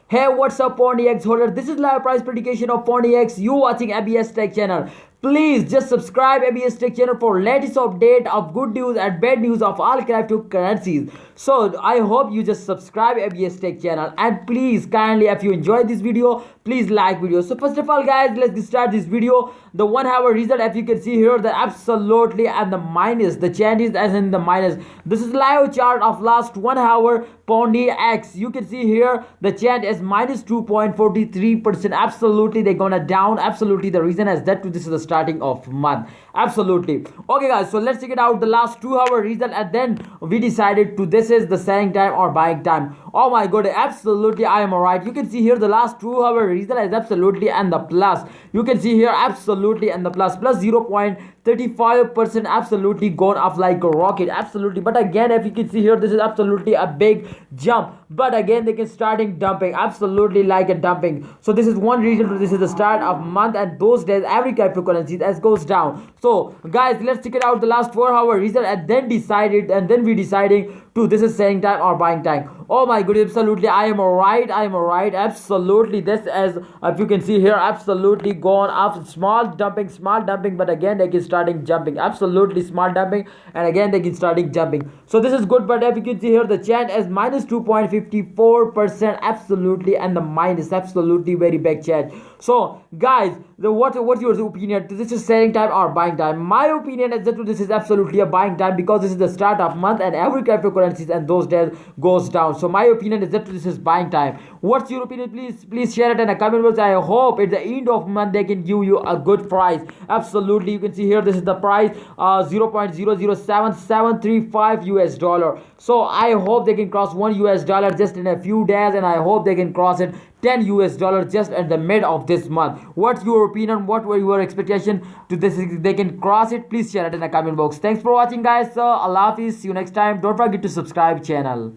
Hey, what's up, Pundi X holder? This is live price prediction of Pundi X. You watching ABS Tech channel. Please just subscribe ABS Tech channel for latest update of good news and bad news of all cryptocurrencies. So I hope you just subscribe ABS Tech channel, and please kindly, if you enjoyed this video, please like video. So first of all, guys, let's start this video. The 1 hour result, if you can see here, the absolutely and the minus, the changes as in the minus. This is live chart of last 1 hour Pundi X. You can see here the chant is minus 2.43%. Absolutely, they're gonna down. Absolutely, the reason is that this is the starting of month. Absolutely. Okay, guys. So let's check it out. The last 2 hour result, and then we decided to this is the selling time or buying time. Oh my god, absolutely, I am alright. You can see here the last 2 hour result is absolutely and the plus. You can see here absolutely and the plus 0.35%. Absolutely gone up like a rocket. Absolutely. But again, if you can see here, this is absolutely a big jump, but again they can starting dumping, absolutely like a dumping. So this is one reason for this is the start of month, and those days every cryptocurrency as goes down. So guys, let's check it out the last 4 hour result, and then we deciding to this is selling time or buying time. Oh my god, absolutely, I am alright, absolutely. This is, if you can see here, absolutely gone up, small dumping, but again they can starting jumping, absolutely small dumping, and again they can starting jumping. So this is good, but if you can see here the chant is minus 2.54%, absolutely, and the minus, absolutely very big chant. So guys, what's your opinion? This is selling time or buying time? My opinion is that this is absolutely a buying time, because this is the start of month and every cryptocurrencies and those days goes down. So my opinion is that this is buying time. What's your opinion? Please share it in the comment box. I hope at the end of month they can give you a good price. Absolutely, you can see here this is the price 0.007735 US dollar. So I hope they can cross $1 just in a few days, and I hope they can cross it $10 just at the mid of this month. What's your opinion? What were your expectation to this? They can cross it? Please share it in the comment box. Thanks for watching, guys. Allah Hafiz. See you next time. Don't forget to subscribe channel.